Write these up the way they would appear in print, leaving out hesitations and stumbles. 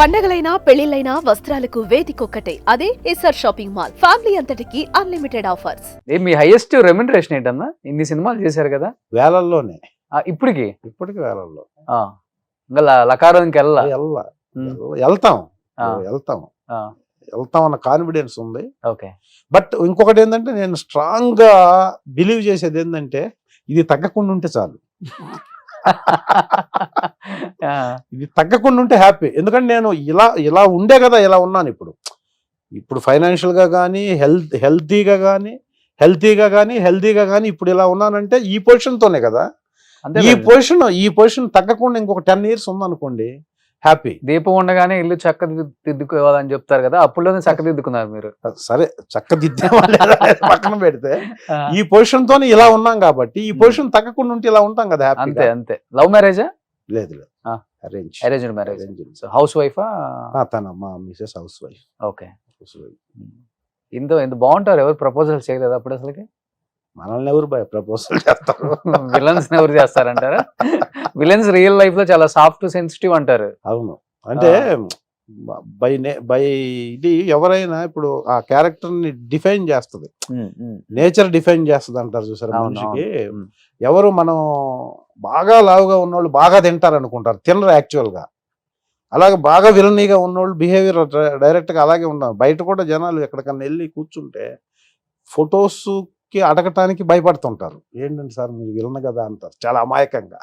పండగలైనా పెళ్లిళ్లైనా వస్త్రాలకు వేదికొక్కటే, అదే SR shopping mall. Family అంతటికి unlimited offers. మీ highest remuneration ఏంటన్నా? ఇన్ని సినిమాలు చేశారు కదా, వేలల్లోనే. ఇప్పటికి వేలల్లో. ఇంకా లకారానికి వెళ్తాం అన్న కాన్ఫిడెన్స్ ఉంది. ఓకే. బట్ ఇంకొకటి ఏంటంటే, నేను స్ట్రాంగ్ గా బిలీవ్ చేసేది ఏంటంటే, ఇది తగ్గకుండా ఉంటే చాలు. ఇది తగ్గకుండా ఉంటే హ్యాపీ. ఎందుకంటే నేను ఇలా ఉండే కదా ఇలా ఉన్నాను. ఇప్పుడు ఫైనాన్షియల్ గా కానీ హెల్తీగా కానీ ఇప్పుడు ఇలా ఉన్నానంటే ఈ పొజిషన్ తోనే కదా. ఈ పొజిషన్ తగ్గకుండా ఇంకొక 10 years ఉందనుకోండి, హ్యాపీ. దీపం ఉండగానే ఇల్లు చక్కదిద్దుకోవాలని చెప్తారు కదా, అప్పుడులోనే చక్కదిద్దుకున్నారు మీరు. సరే, చక్కదిద్దే పక్కన పెడితే ఈ పొజిషన్ తోనే ఇలా ఉన్నాం కాబట్టి, ఈ పొజిషన్ తగ్గకుండా ఉంటే ఇలా ఉంటాం కదా హ్యాపీ. అంతే. లవ్ మ్యారేజా? లేదు, అరేంజ్డ్ మ్యారేజ్. హౌస్ వైఫా? తన మా మిసెస్ హౌస్ వైఫ్. ఓకే. ఇంత బాగుంటారు. ఎవరు ప్రపోజల్ చేయలేదు అప్పుడు అసలుకి? మనల్ని ఎవరు ప్రపోజల్ చేస్తారు? విలన్స్ ఎవరు చేస్తారంటారా? విలన్స్ రియల్ లైఫ్ లో చాలా సాఫ్ట్ సెన్సిటివ్ అంటారు. అవును, అంటే బై ఇది ఎవరైనా ఇప్పుడు ఆ క్యారెక్టర్ ని డిఫైన్ చేస్తుంది, నేచర్ డిఫైన్ చేస్తుంది అంటారు చూసారు మనిషికి. ఎవరు మనం బాగా లావుగా ఉన్నోళ్ళు బాగా తింటారు అనుకుంటారు, తినరు యాక్చువల్ గా. అలాగే బాగా విలనీగా ఉన్నోళ్ళు బిహేవియర్ డైరెక్ట్ గా అలాగే ఉన్నారు. బయట కూడా జనాలు ఎక్కడికన్నా వెళ్ళి కూర్చుంటే ఫొటోస్ కి అడగటానికి భయపడుతుంటారు. ఏంటంటే సార్ మీరు విలన్ కదా అంటారు చాలా అమాయకంగా.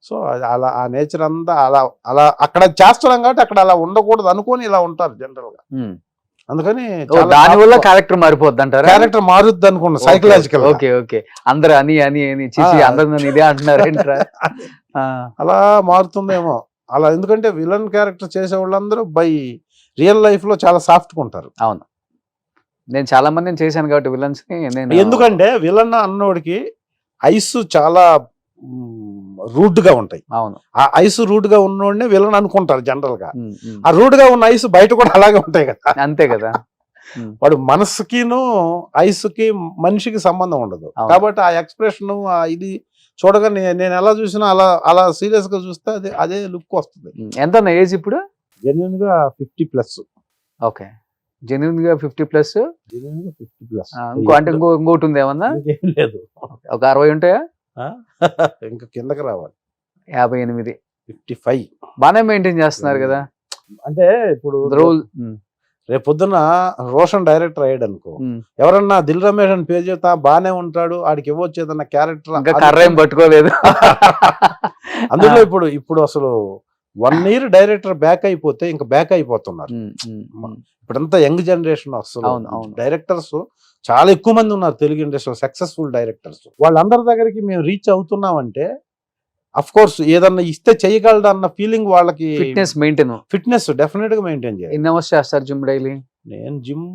సో అలా ఆ నేచర్ అంతా అలా అక్కడ చేస్తున్నాం కాబట్టి అక్కడ అలా ఉండకూడదు అనుకొని ఇలా ఉంటారు జనరల్ గా. అందుకని దానివల్ల క్యారెక్టర్ మారిపోద్ది అంటారు. క్యారెక్టర్ మారుద్ది అనుకున్నా సైకలాజికల్. ఓకే. అందరు అని అందరు ఇదే అంటున్నారు. అలా మారుతుందేమో అలా. ఎందుకంటే విలన్ క్యారెక్టర్ చేసే వాళ్ళందరూ బై రియల్ లైఫ్ లో చాలా సాఫ్ట్ గా ఉంటారు. అవును, నేను చాలా మందిని చేశాను కాబట్టి విలన్స్ ని. ఎందుకంటే విలన్ అన్నోడికి ఐస్ చాలా రూడ్ గా ఉంటాయి. అవును, ఆ ఐస్ రూడ్ గా ఉన్నోడిని విలన్ అనుకుంటారు జనరల్ గా. ఆ రూడ్ గా ఉన్న ఐస్ బయట కూడా అలాగే ఉంటాయి కదా. అంతే కదా. వాడు మనసుకిను ఐస్ కి మనిషికి సంబంధం ఉండదు కాబట్టి ఆ ఎక్స్ప్రెషన్ ఇది చూడగానే నేను ఎలా చూసినా అలా సీరియస్ గా చూస్తే అదే లుక్ వస్తుంది. ఎంత ఏజ్ ఇప్పుడు? జెన్యున్ గా 50+. ఓకే, జెన్యున్ గా 50+. అంటే ఇంకోటి ఉంది ఏమన్నా? లేదు, ఒక 60 ఉంటాయా? ఇంకా కిందకి రావాలి. 58, 55 బాగానే మెయింటైన్ చేస్తున్నారు కదా. అంటే ఇప్పుడు రేపు పొద్దున రోషన్ డైరెక్టర్ అయ్యాడు అనుకో, ఎవరన్నా దిల్ రమేష్ అని పేరు చెప్తా బానే ఉంటాడు, ఆడికి ఇవ్వచ్చేదన్న క్యారెక్టర్ ఇంకా కర్ర ఏం పట్టుకోలేదు. అందులో ఇప్పుడు అసలు 1 year డైరెక్టర్ బ్యాక్ అయిపోతే ఇంకా బ్యాక్ అయిపోతున్నారు. ఇప్పుడంతా యంగ్ జనరేషన్ అసలు డైరెక్టర్స్ చాలా ఎక్కువ మంది ఉన్నారు తెలుగు ఇండస్ట్రీలో, సక్సెస్ఫుల్ డైరెక్టర్స్. వాళ్ళందరి దగ్గరికి మేము రీచ్ అవుతున్నామంటే అఫ్ కోర్స్ ఏదన్నా ఇస్తే చేయగలడు అన్న ఫీలింగ్ వాళ్ళకి. ఫిట్నెస్ డెఫినెట్ గా మెయింటైన్ చేయాలి. ఎన్ని అవర్స్ చేస్తారు జిమ్ డైలీ? నేను జిమ్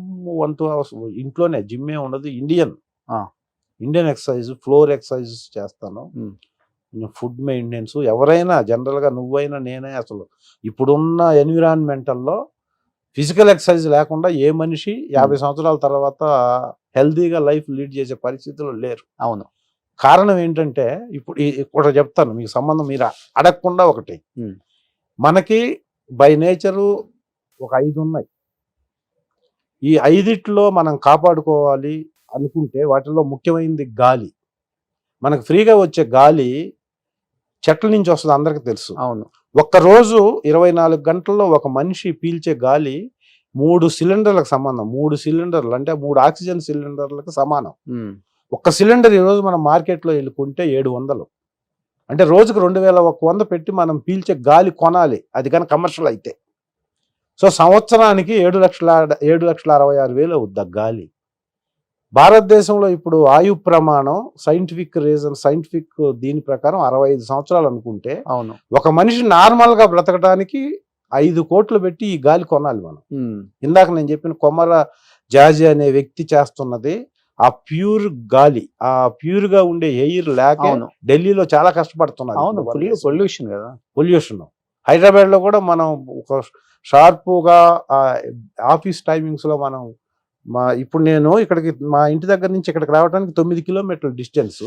1-2 hours ఇంట్లోనే. జిమ్ ఏ ఉండదు, ఇండియన్ ఎక్సర్సైజ్, ఫ్లోర్ ఎక్సర్సైజ్ చేస్తాను. ఫుడ్ మెయింటెనెన్స్ ఎవరైనా జనరల్ గా నువ్వైనా నేనే అసలు ఇప్పుడున్న ఎన్విరాన్మెంటల్లో ఫిజికల్ ఎక్సర్సైజ్ లేకుండా ఏ మనిషి 50 సంవత్సరాల తర్వాత హెల్తీగా లైఫ్ లీడ్ చేసే పరిస్థితుల్లో లేరు. అవును, కారణం ఏంటంటే ఇప్పుడు చెప్తాను మీకు సంబంధం మీరు అడగకుండా. ఒకటి, మనకి బై నేచరు ఒక 5 ఉన్నాయి. ఈ 5 మనం కాపాడుకోవాలి అనుకుంటే వాటిలో ముఖ్యమైనది గాలి. మనకు ఫ్రీగా వచ్చే గాలి చెట్ల నుంచి వస్తుంది, అందరికి తెలుసు. అవును, ఒక్కరోజు 24 గంటల్లో ఒక మనిషి పీల్చే గాలి 3 సిలిండర్లకు సంబంధం. 3 సిలిండర్లు అంటే 3 ఆక్సిజన్ సిలిండర్లకు సమానం. ఒక్క సిలిండర్ ఈరోజు మనం మార్కెట్లో వెళ్ళుకుంటే 700. అంటే రోజుకు 2100 పెట్టి మనం పీల్చే గాలి కొనాలి, అది కానీ కమర్షియల్ అయితే. సో సంవత్సరానికి 7,60,000 అవుద్ది ఆ గాలి. భారతదేశంలో ఇప్పుడు ఆయు ప్రమాణం సైంటిఫిక్ దీని ప్రకారం 65 సంవత్సరాలు అనుకుంటే, అవును, ఒక మనిషి నార్మల్ గా బ్రతకడానికి 5 కోట్లు పెట్టి ఈ గాలి కొనాలి మనం. ఇందాక నేను చెప్పిన కొమర జాజి అనే వ్యక్తి చేస్తున్నది ఆ ప్యూర్ గాలి, ఆ ప్యూర్ గా ఉండే ఎయిర్ లేక ఢిల్లీలో చాలా కష్టపడుతున్నారు. పొల్యూషన్. హైదరాబాద్ లో కూడా మనం ఒక షార్పుగా ఆఫీస్ టైమింగ్స్ లో మనం ఇప్పుడు నేను ఇక్కడికి మా ఇంటి దగ్గర నుంచి ఇక్కడికి రావడానికి 9 kilometer డిస్టెన్స్,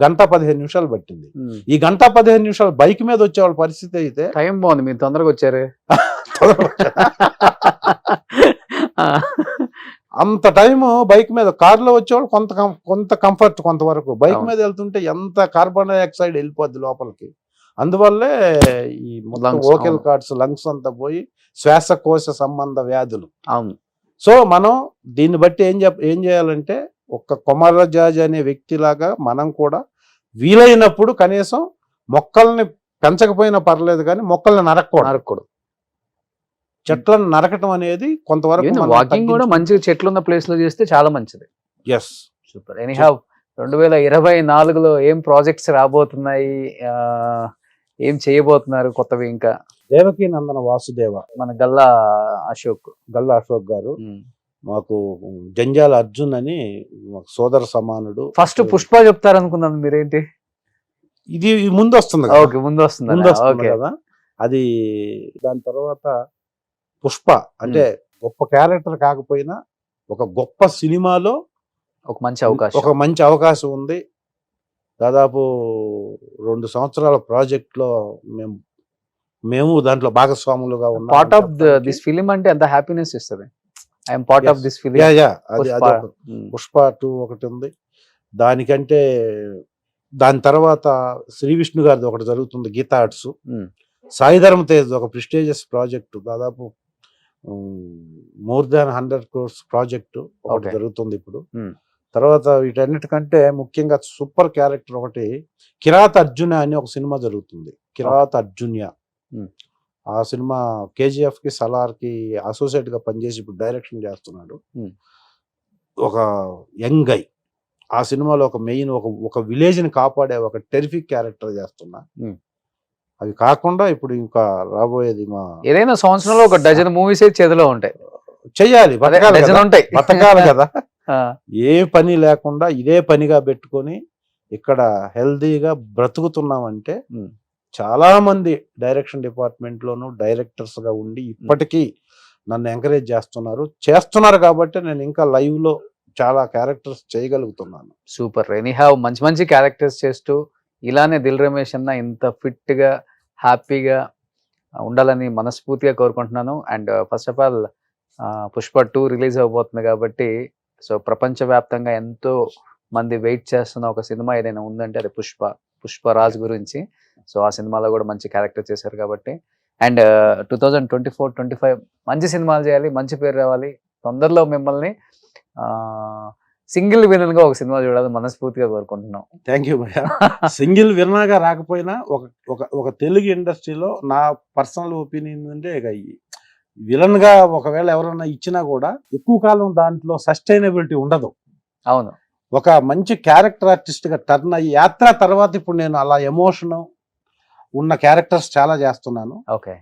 1:15 నిమిషాలు పట్టింది. ఈ 1:15 నిమిషాలు బైక్ మీద వచ్చే వాళ్ళ పరిస్థితి అయితే. టైం బాగుంది, మీరు తొందరగా వచ్చారు. అంత టైము బైక్ మీద, కారులో వచ్చేవాళ్ళు కొంత కంఫర్ట్ కొంతవరకు, బైక్ మీద వెళ్తుంటే ఎంత కార్బన్ డైఆక్సైడ్ వెళ్ళిపోద్ది లోపలికి. అందువల్లే ఈ మొత్తం Lungs, వోకల్ అవును. కార్డ్స్, లంగ్స్ అంతా పోయి శ్వాసకోశ సంబంధ వ్యాధులు. అవును. సో మనం దీన్ని బట్టి ఏం చేయాలంటే, ఒక కొమరజాజి అనే వ్యక్తిలాగా మనం కూడా వీలైనప్పుడు కనీసం మొక్కల్ని పెంచకపోయినా పర్లేదు కానీ మొక్కల్ని నరకకూడదు. చెట్లను నరకటం అనేది కొంతవరకు వాకింగ్ కూడా మంచిగా చెట్లు ఉన్న ప్లేస్ లో చేస్తే చాలా మంచిది. Yes, super. ఎనీహౌ 2024లో ఏం ప్రాజెక్ట్స్ రాబోతున్నాయి, ఏం చేయబోతున్నారు కొత్తవి? ఇంకా దేవకీ నందన వాసుదేవ, మన గల్లా అశోక్ గారు మాకు జంజాల అర్జున్ అని మాకు సోదర సమానుడు. ఫస్ట్ పుష్ప చెప్తారు అనుకున్నాను, మీరేంటి ఇది ముందు వస్తుంది కదా. ఓకే, ముందు వస్తుంది కదా అది. దాని తర్వాత పుష్ప అంటే గొప్ప క్యారెక్టర్ కాకపోయినా ఒక గొప్ప సినిమాలో ఒక మంచి అవకాశం ఉంది. దాదాపు 2 సంవత్సరాల ప్రాజెక్ట్ లో మేము దాంట్లో భాగస్వాములుగా ఉన్నాం. పార్ట్ ఆఫ్ దిస్ ఫిలిం అంటే ఎంత హ్యాపీనెస్ ఇస్తుంది. I'm part of this film. Pushpa 2 ఒకటి ఉంది. దానికంటే దాని తర్వాత శ్రీ విష్ణు గారిది ఒకటి జరుగుతుంది, గీతా ఆర్ట్స్. సాయిధర్మ తేజ్ ఒక ప్రెస్టీజియస్ ప్రాజెక్టు, దాదాపు మోర్ దాన్ 100 crores ప్రాజెక్టు ఒకటి జరుగుతుంది ఇప్పుడు. తర్వాత వీటన్నిటికంటే ముఖ్యంగా సూపర్ క్యారెక్టర్ ఒకటి, కిరాత్ అర్జున అని ఒక సినిమా జరుగుతుంది. కిరాత్ అర్జున్య ఆ సినిమా KGF కి సలార్ కి అసోసియేట్ గా పనిచేసి ఇప్పుడు డైరెక్షన్ చేస్తున్నాడు. ఒక యంగ్ గై. ఆ సినిమాలో ఒక మెయిన్ ఒక విలేజ్ ని కాపాడే ఒక టెరిఫిక్ క్యారెక్టర్ చేస్తున్నా. అవి కాకుండా ఇప్పుడు ఇంకా రాబోయేది మా ఏదైనా సంవత్సరంలో ఒక డజన్ మూవీస్ చేతిలో ఉంటాయి. చెయ్యాలి, బతకాలి కదా. ఏ పని లేకుండా ఇదే పనిగా పెట్టుకొని ఇక్కడ హెల్దీగా బ్రతుకుతున్నామంటే, చాలా మంది డైరెక్షన్ డిపార్ట్మెంట్ లోను డైరెక్టర్స్ గా ఉండి ఇప్పటికీ నన్ను ఎంకరేజ్ చేస్తున్నారు కాబట్టి నేను ఇంకా లైవ్ లో చాలా క్యారెక్టర్స్ చేయగలుగుతున్నాను. సూపర్. ఎనీహౌ మంచి క్యారెక్టర్స్ చేస్తూ ఇలానే దిల్ రమేష్ అన్న ఇంత ఫిట్ గా హ్యాపీగా ఉండాలని మనస్ఫూర్తిగా కోరుకుంటున్నాను. And first of all Pushpa 2 release అవబోతుంది కాబట్టి, సో ప్రపంచవ్యాప్తంగా ఎంతో మంది వెయిట్ చేస్తున్న ఒక సినిమా ఏదైనా ఉందంటే అది పుష్పరాజ్ గురించి. సో ఆ సినిమాలో కూడా మంచి క్యారెక్టర్ చేశారు కాబట్టి, అండ్ 2024-25 మంచి సినిమాలు చేయాలి, మంచి పేరు రావాలి. తొందరలో మిమ్మల్ని సింగిల్ విలన్ గా ఒక సినిమా చూడాలని మనస్ఫూర్తిగా కోరుకుంటున్నాం. థ్యాంక్ యూ భయ్యా. సింగిల్ విలన్ గా రాకపోయినా ఒక తెలుగు ఇండస్ట్రీలో నా పర్సనల్ ఒపీనియన్ అంటే, విలన్ గా ఒకవేళ ఎవరైనా ఇచ్చినా కూడా ఎక్కువ కాలం దాంట్లో సస్టైనబిలిటీ ఉండదు. అవును. ఒక మంచి క్యారెక్టర్ ఆర్టిస్ట్ గా టర్న్ అయ్యి యాత్ర తర్వాత ఇప్పుడు నేను అలా ఎమోషన్ ఉన్న క్యారెక్టర్స్ చాలా చేస్తున్నాను. ఓకే.